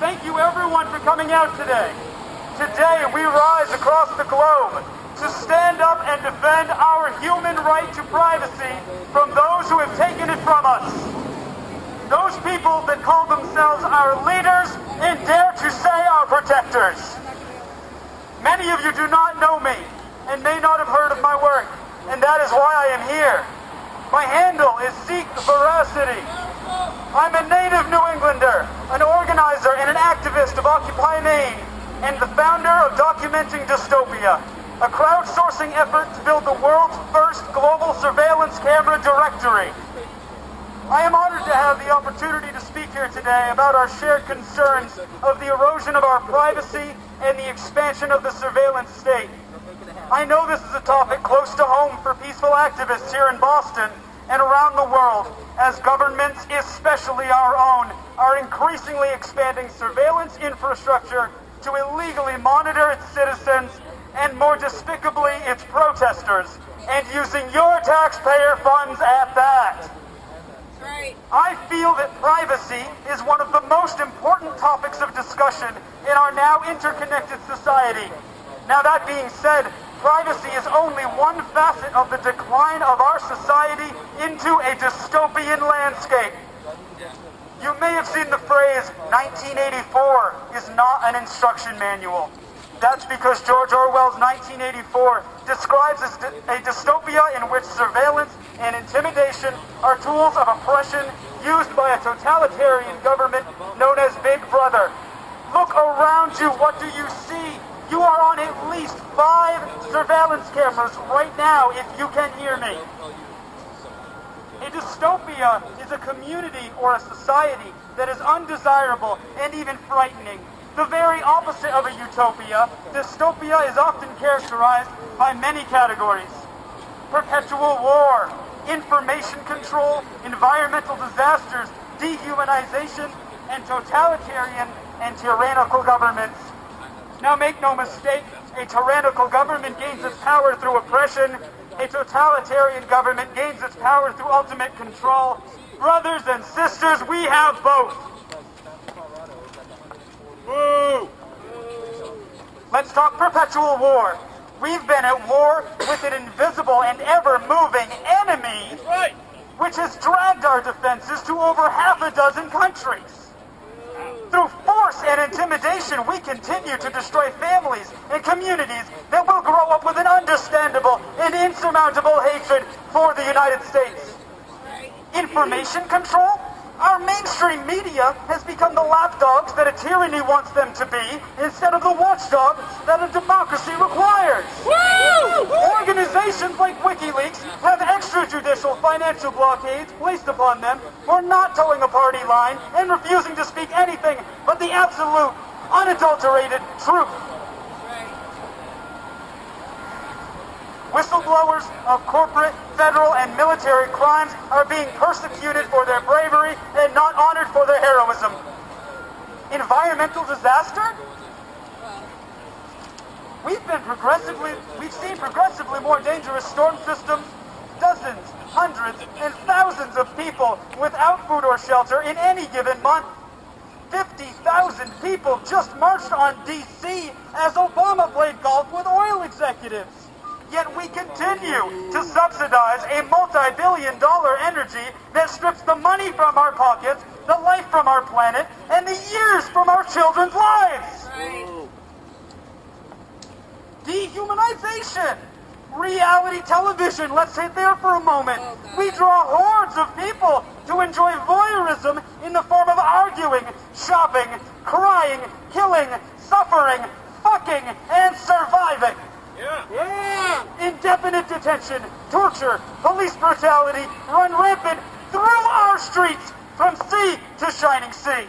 Thank you everyone for coming out today. Today we rise across the globe to stand up and defend our human right to privacy from those who have taken it from us. Those people that call themselves our leaders and dare to say our protectors. Many of you do not know me and may not have heard of my work, and that is why I am here. My handle is Seek Veracity. I'm a native New Englander, an organizer and an activist of Occupy Maine, and the founder of Documenting Dystopia, a crowdsourcing effort to build the world's first global surveillance camera directory. I am honored to have the opportunity to speak here today about our shared concerns of the erosion of our privacy and the expansion of the surveillance state. I know this is a topic close to home for peaceful activists here in Boston and around the world, as governments, especially our own, are increasingly expanding surveillance infrastructure to illegally monitor its citizens and, more despicably, its protesters, and using your taxpayer funds at that. Right. I feel that privacy is one of the most important topics of discussion in our now interconnected society. Now, that being said, privacy is only one facet of the decline of our society into a dystopian landscape. You may have seen the phrase, 1984 is not an instruction manual. That's because George Orwell's 1984 describes a dystopia in which surveillance and intimidation are tools of oppression used by a totalitarian government known as Big Brother. Look around you, what do you see? You are on at least 5 surveillance cameras right now, if you can hear me. A dystopia is a community or a society that is undesirable and even frightening. The very opposite of a utopia, dystopia is often characterized by many categories: perpetual war, information control, environmental disasters, dehumanization, and totalitarian and tyrannical governments. Now make no mistake, a tyrannical government gains its power through oppression. A totalitarian government gains its power through ultimate control. Brothers and sisters, we have both. Woo! Let's talk perpetual war. We've been at war with an invisible and ever-moving enemy, which has dragged our defenses to over half a dozen countries. Through force and intimidation, we continue to destroy families and communities that will grow up with an understandable and insurmountable hatred for the United States. Information control? Our mainstream media has become the lapdogs that a tyranny wants them to be, instead of the watchdogs that a democracy requires. Woo! Organizations like WikiLeaks have extrajudicial financial blockades placed upon them for not towing a party line and refusing to speak anything but the absolute, unadulterated truth. Whistleblowers of corporate, federal, and military crimes are being persecuted for their bravery and not honored for their heroism. Environmental disaster? We've seen progressively more dangerous storm systems, dozens, hundreds, and thousands of people without food or shelter in any given month. 50,000 people just marched on D.C. as Obama played golf with oil executives. Yet we continue to subsidize a multi-billion-dollar energy that strips the money from our pockets, the life from our planet, and the years from our children's lives. Dehumanization. Reality television. Let's sit there for a moment. We draw hordes of people to enjoy voyeurism in the form of arguing, shopping, crying, killing, suffering, fucking, and surviving. Yeah. Indefinite detention, torture, police brutality run rampant through our streets from sea to shining sea.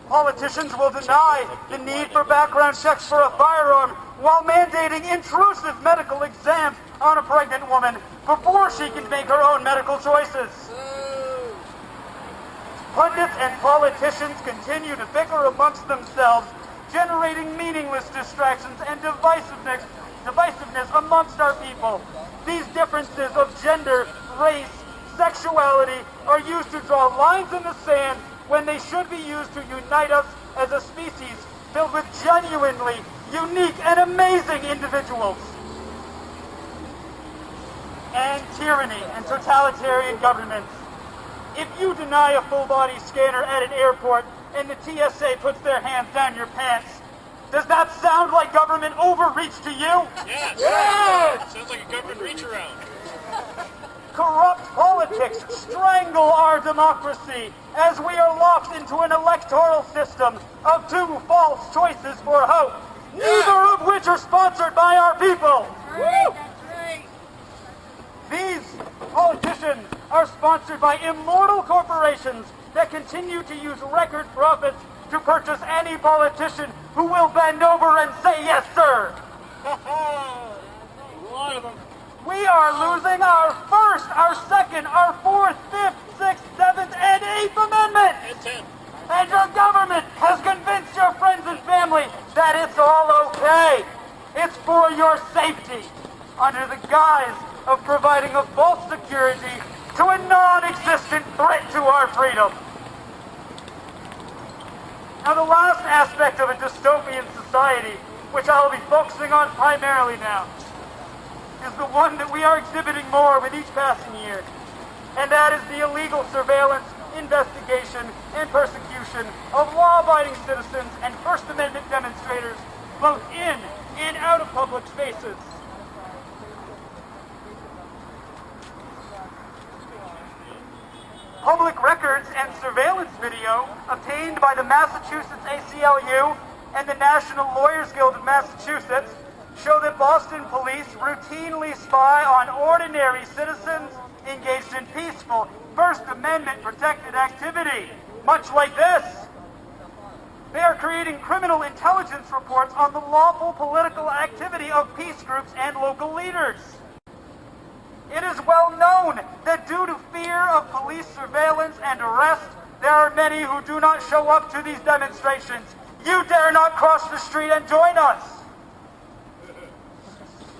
Politicians will deny the need for background checks for a firearm while mandating intrusive medical exams on a pregnant woman before she can make her own medical choices. Pundits and politicians continue to bicker amongst themselves, generating meaningless distractions and divisiveness amongst our people. These differences of gender, race, sexuality are used to draw lines in the sand when they should be used to unite us as a species filled with genuinely unique and amazing individuals. And tyranny and totalitarian governments. If you deny a full-body scanner at an airport and the TSA puts their hands down your pants, does that sound like government overreach to you? Yes. Yes! Sounds like a government reach around. Corrupt politics strangle our democracy as we are locked into an electoral system of two false choices for hope, neither of which are sponsored by our people. Right, that's right. These politicians are sponsored by immortal corporations that continue to use record profits to purchase any politician who will bend over and say yes, sir. A lot of them. We are losing our first, our second, our fourth, fifth, sixth, seventh, and eighth amendment. And 10. And your government has convinced your friends and family that it's all okay. It's for your safety, under the guise of providing a false security to a non-existent threat to our freedom. Now, the last aspect of a dystopian society, which I will be focusing on primarily now, is the one that we are exhibiting more with each passing year, and that is the illegal surveillance, investigation, and persecution of law-abiding citizens and First Amendment demonstrators, both in and out of public spaces. Public records and surveillance video obtained by the Massachusetts ACLU and the National Lawyers Guild of Massachusetts show that Boston police routinely spy on ordinary citizens engaged in peaceful First Amendment protected activity, much like this. They are creating criminal intelligence reports on the lawful political activity of peace groups and local leaders. It is well known that due to fear of police surveillance and arrest, there are many who do not show up to these demonstrations. You dare not cross the street and join us.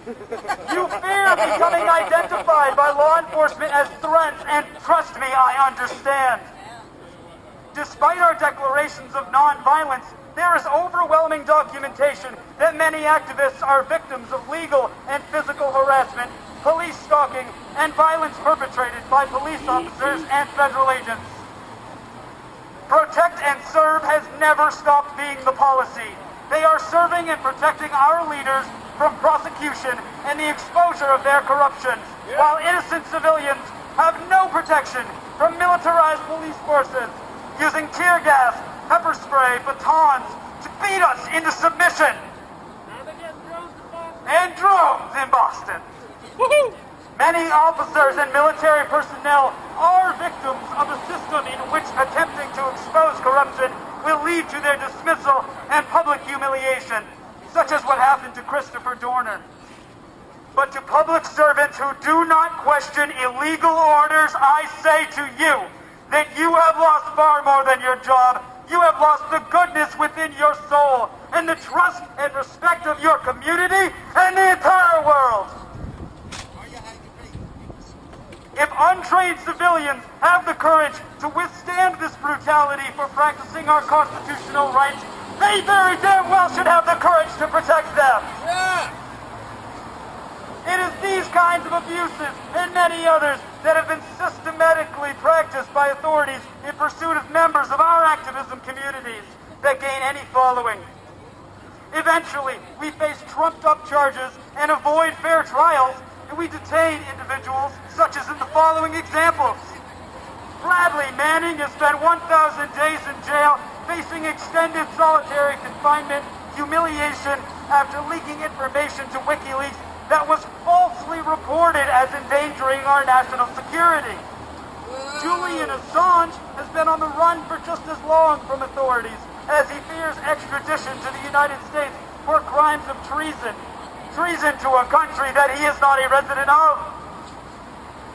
You fear becoming identified by law enforcement as threats, and trust me, I understand. Despite our declarations of nonviolence, there is overwhelming documentation that many activists are victims of legal and physical harassment, police stalking, and violence perpetrated by police officers and federal agents. Protect and serve has never stopped being the policy. They are serving and protecting our leaders from prosecution and the exposure of their corruption, while innocent civilians have no protection from militarized police forces using tear gas, pepper spray, batons to beat us into submission. And drones in Boston. Many officers and military personnel are victims of a system in which attempting to expose corruption will lead to their dismissal and public humiliation, such as what happened to Christopher Dorner. But to public servants who do not question illegal orders, I say to you that you have lost far more than your job. You have lost the goodness within your soul and the trust and respect of your community and the entire world. If untrained civilians have the courage to withstand this brutality for practicing our constitutional rights, they very damn well should have the courage to protect them. Yeah. It is these kinds of abuses and many others that have been systematically practiced by authorities in pursuit of members of our activism communities that gain any following. Eventually, we face trumped-up charges and avoid fair trials, and we detain individuals such as in the following examples. Bradley Manning has spent 1,000 days in jail facing extended solitary confinement, humiliation after leaking information to WikiLeaks that was falsely reported as endangering our national security. Julian Assange has been on the run for just as long from authorities as he fears extradition to the United States for crimes of treason. Treason to a country that he is not a resident of.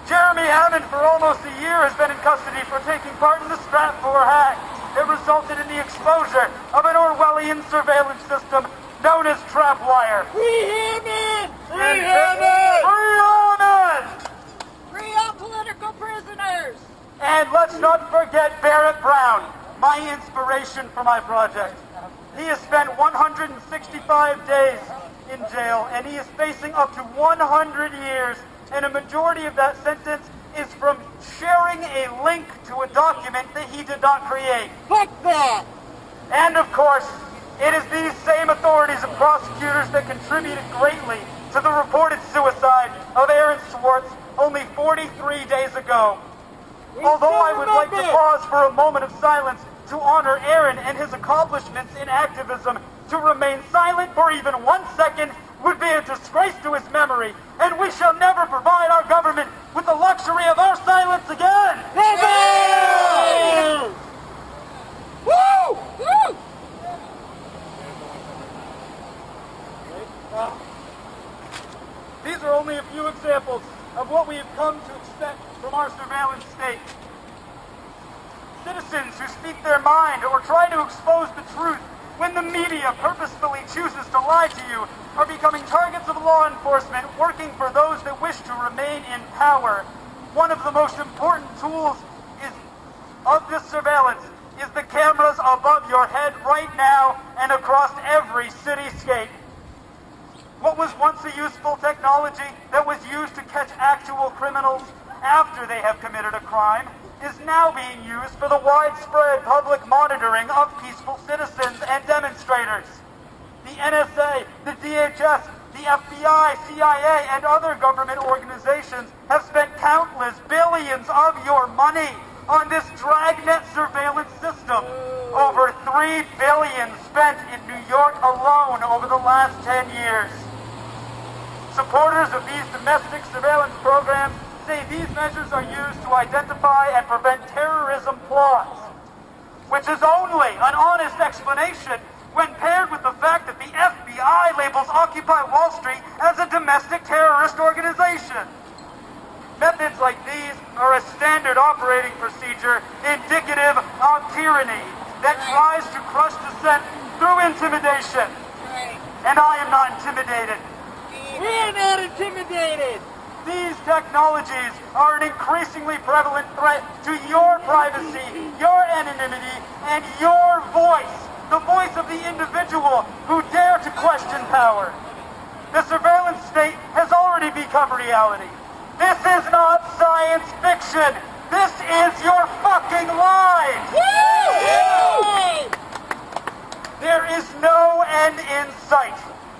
Jeremy Hammond, for almost a year, has been in custody for taking part in the Stratfor hack that resulted in the exposure of an Orwellian surveillance system known as Trapwire. Free Hammond! Free Hammond! Free Hammond! Free all political prisoners! And let's not forget Barrett Brown, my inspiration for my project. He has spent 165 days in jail, and he is facing up to 100 years, and a majority of that sentence is from sharing a link to a document that he did not create. Fuck that! And of course, it is these same authorities and prosecutors that contributed greatly to the reported suicide of Aaron Swartz only 43 days ago. Although I would like to pause for a moment of silence to honor Aaron and his accomplishments in activism, to remain silent for even 1 second would be a disgrace to his memory, and we shall never provide our government with the luxury of our silence again! Woo! Woo! These are only a few examples of what we have come to expect from our surveillance state. Citizens who speak their mind or try to expose the truth when the media purposefully chooses to lie to you are becoming targets of law enforcement working for those that wish to remain in power. One of the most important tools of this surveillance is the cameras above your head right now and across every cityscape. What was once a useful technology that was used to catch actual criminals after they have committed a crime is now being used for the widespread public monitoring of peaceful citizens and demonstrators. The NSA, the DHS, the FBI, CIA, and other government organizations have spent countless billions of your money on this dragnet surveillance system. Over $3 billion spent in New York alone over the last 10 years. Supporters of these domestic surveillance programs say these measures are used to identify and prevent terrorism plots, which is only an honest explanation when paired with the fact that the FBI labels Occupy Wall Street as a domestic terrorist organization. Methods like these are a standard operating procedure indicative of tyranny that tries to crush dissent through intimidation. And I am not intimidated. We're not intimidated! These technologies are an increasingly prevalent threat to your privacy, your anonymity, and your voice, the voice of the individual who dare to question power. The surveillance state has already become reality. This is not science fiction. This is your fucking life. Woo! There is no end in sight.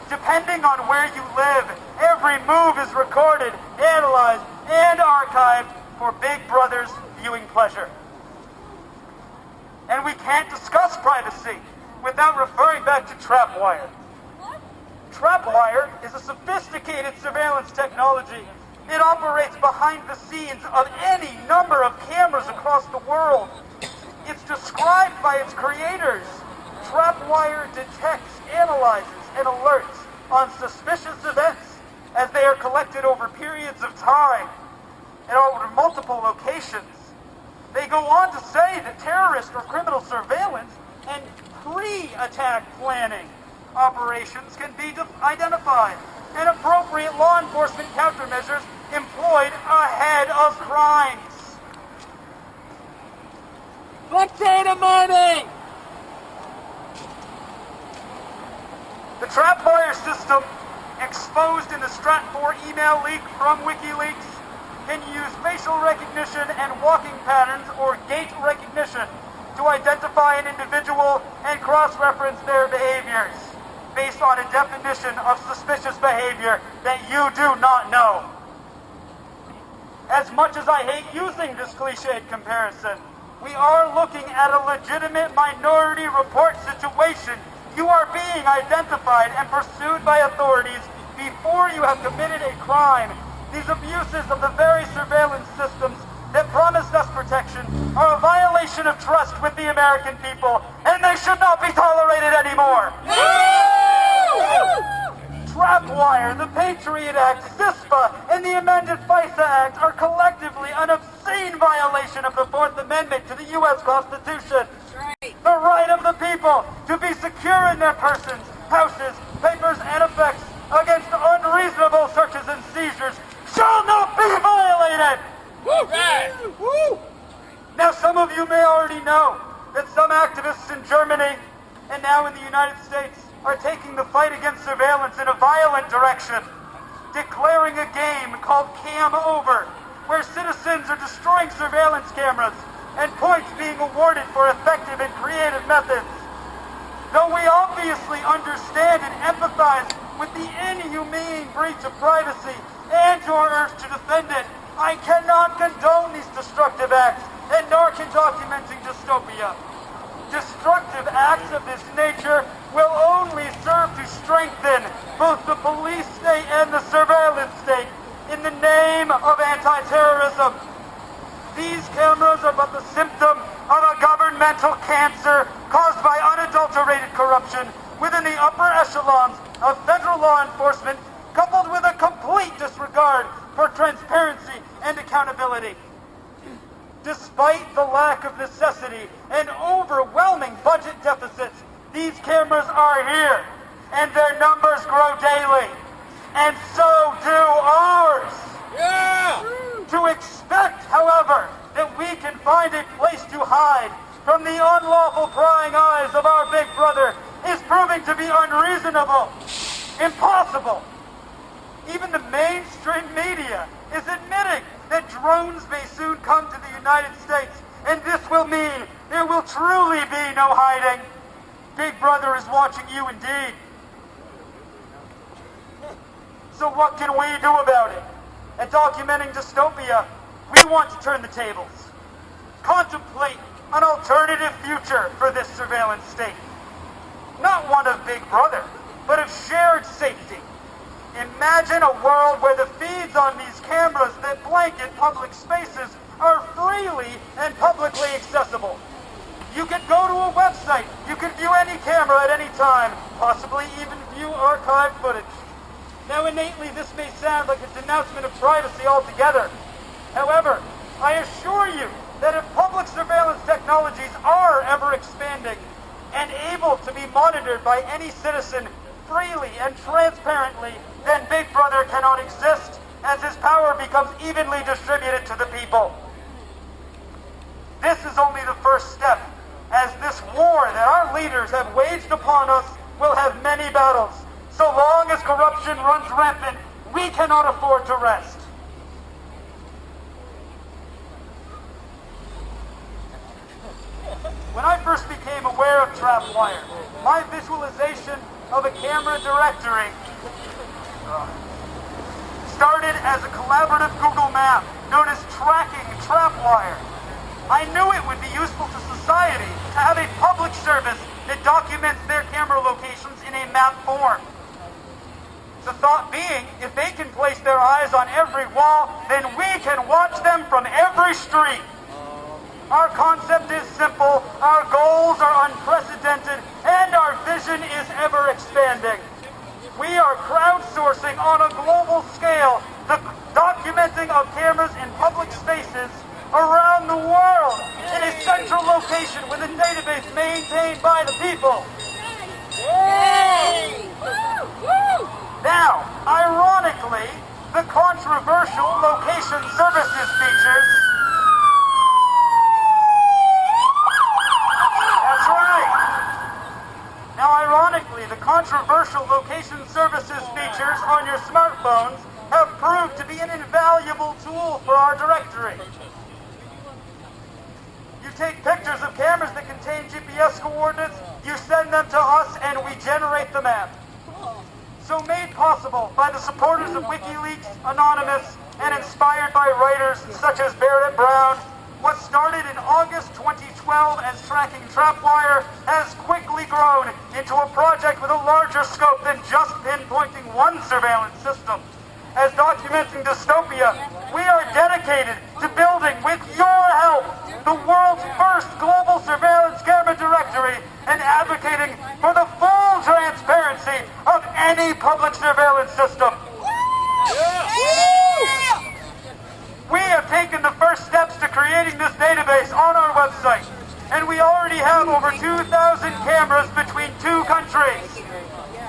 Depending on where you live, every move is recorded, analyzed, and archived for Big Brother's viewing pleasure. And we can't discuss privacy without referring back to Trapwire. Trapwire is a sophisticated surveillance technology. It operates behind the scenes of any number of cameras across the world. It's described by its creators. Trapwire detects, analyzes, and alerts on suspicious events as they are collected over periods of time and over multiple locations. They go on to say that terrorist or criminal surveillance and pre-attack planning operations can be identified and appropriate law enforcement countermeasures employed ahead of crimes. Potato morning! The Trapwire system, exposed in the Stratfor email leak from WikiLeaks, can use facial recognition and walking patterns or gait recognition to identify an individual and cross-reference their behaviors based on a definition of suspicious behavior that you do not know. As much as I hate using this cliched comparison, we are looking at a legitimate Minority Report situation. You are being identified and pursued by authorities before you have committed a crime. These abuses of the very surveillance systems that promised us protection are a violation of trust with the American people, and they should not be tolerated anymore. Trapwire, the Patriot Act, CISPA, and the amended FISA Act are collectively an obscene violation of the Fourth Amendment to the U.S. Constitution. The right of the people to be secure in their persons, houses, papers, and effects against unreasonable searches and seizures shall not be violated! Woo! Right. Woo! Now, some of you may already know that some activists in Germany and now in the United States are taking the fight against surveillance in a violent direction, declaring a game called Cam Over, where citizens are destroying surveillance cameras and points being awarded for effective and creative methods. Though we obviously understand and empathize with the inhumane breach of privacy and your urge to defend it, I cannot condone these destructive acts, and nor can documenting dystopia. Destructive acts of this nature will only serve to strengthen both the police state and the surveillance state in the name of anti-terrorism. These cameras are but the symptom of a governmental cancer caused by unadulterated corruption within the upper echelons of federal law enforcement, coupled with a complete disregard for transparency and accountability. Despite the lack of necessity and overwhelming budget deficits, these cameras are here, and their numbers grow daily. And so do ours. Yeah! To expect, however, that we can find a place to hide from the unlawful prying eyes of our big brother is proving to be unreasonable, impossible. Even the mainstream media is admitting that drones may soon come to the United States, and this will mean there will truly be no hiding. Big Brother is watching you indeed. So what can we do about it? At Documenting Dystopia, we want to turn the tables. Contemplate an alternative future for this surveillance state. Not one of Big Brother, but of shared safety. Imagine a world where the feeds on these cameras that blanket public spaces are freely and publicly accessible. You could go to a website, you could view any camera at any time, possibly even view archived footage. Now innately this may sound like a denouncement of privacy altogether. However, I assure you that if public surveillance technologies are ever expanding and able to be monitored by any citizen freely and transparently, then Big Brother cannot exist, as his power becomes evenly distributed to the people. This is only the first step, as this war that our leaders have waged upon us will have many battles. So long as corruption runs rampant, we cannot afford to rest. When I first became aware of Trapwire, my visualization of a camera directory started as a collaborative Google map known as Tracking Trapwire. I knew it would be useful to society to have a public service that documents their camera locations in a map form. The thought being, if they can place their eyes on every wall, then we can watch them from every street. Our concept is simple, our goals are unprecedented, and our vision is ever expanding. We are crowdsourcing on a global scale the documenting of cameras in public spaces around the world in a central location with a database maintained by the people. Yay! Now, ironically, the controversial location services features. That's right. Now, ironically, the controversial location services features on your smartphones have proved to be an invaluable tool for our directory. You take pictures of cameras that contain GPS coordinates, you send them to us, and we generate the map. So made possible by the supporters of WikiLeaks, Anonymous, and inspired by writers such as Barrett Brown, what started in August 2012 as Tracking Trapwire has quickly grown into a project with a larger scope than just pinpointing one surveillance system. As Documenting Dystopia, we are dedicated to building, with your help, the world's first global surveillance camera directory and advocating for the full transparency of any public surveillance system. We have taken the first steps to creating this database on our website, and we already have over 2,000 cameras between two countries.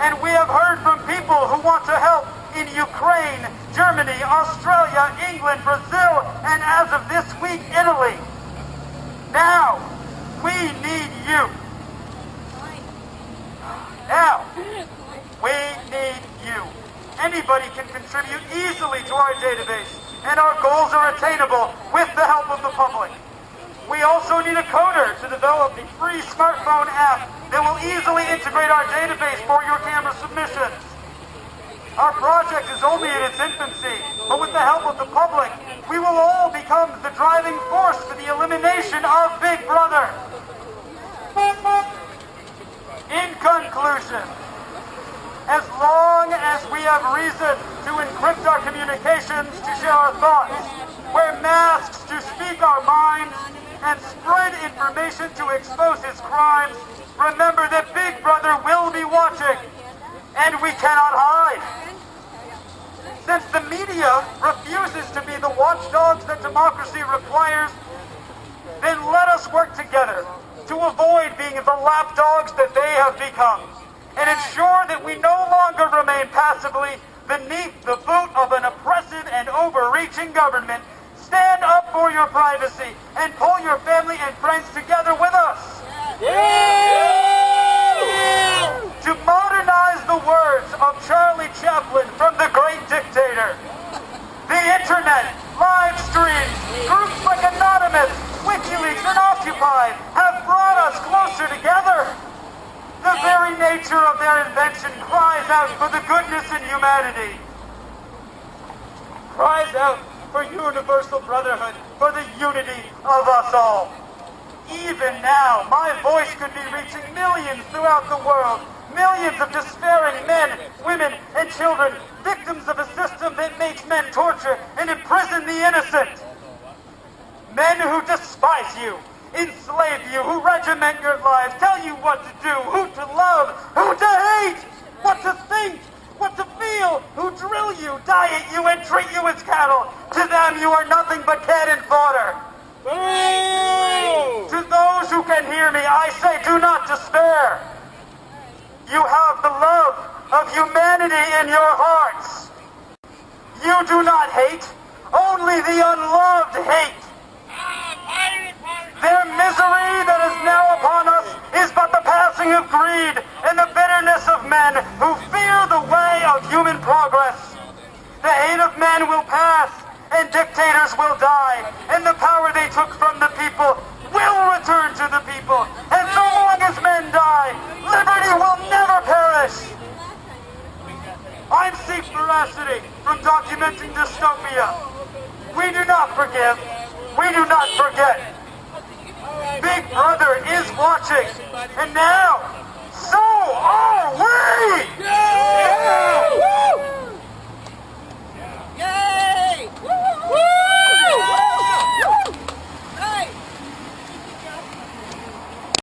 And we have heard from people who want to help in Ukraine, Germany, Australia, England, Brazil, and as of this week, Italy. Now, We need you. Now, we need you. Anybody can contribute easily to our database, and our goals are attainable with the help of the public. We also need a coder to develop a free smartphone app that will easily integrate our database for your camera submissions. Our project is only in its infancy, but with the help of the public, we will all become the driving force for the elimination of Big Brother. In conclusion, as long as we have reason to encrypt our communications to share our thoughts, wear masks to speak our minds, and spread information to expose his crimes, remember that Big Brother will be watching, and we cannot hide. Since the media refuses to be the watchdogs that democracy requires, then let us work together to avoid being the lapdogs that they have become, and ensure that we no longer remain passively beneath the boot of an oppressive and overreaching government. Stand up for your privacy and pull your family and friends together with us. To modernize the words of Charlie Chaplin from The Great Dictator, the internet, live streams, groups like Anonymous, WikiLeaks, and Occupy have brought us closer together. The very nature of their invention cries out for the goodness in humanity. Cries out for universal brotherhood, for the unity of us all. Even now, my voice could be reaching millions throughout the world, millions of despairing men, women, and children, victims of a system that makes men torture and imprison the innocent. Men who despise you, enslave you, who regiment your lives, tell you what to do, who to love, who to hate, what to think, what to feel, who drill you, diet you, and treat you as cattle. To them you are nothing but cannon fodder. To those who can hear me, I say do not despair. You have the love of humanity in your hearts. You do not hate, only the unloved hate. Their misery that is now upon us is but the passing of greed and the bitterness of men who fear the way of human progress. The hate of men will pass, and dictators will die, and the power they took from the people will return to the people. And so long as men die, liberty will never perish. I'm Seek Veracity from Documenting Dystopia. We do not forgive. We do not forget. Big Brother is watching, and now, so are we!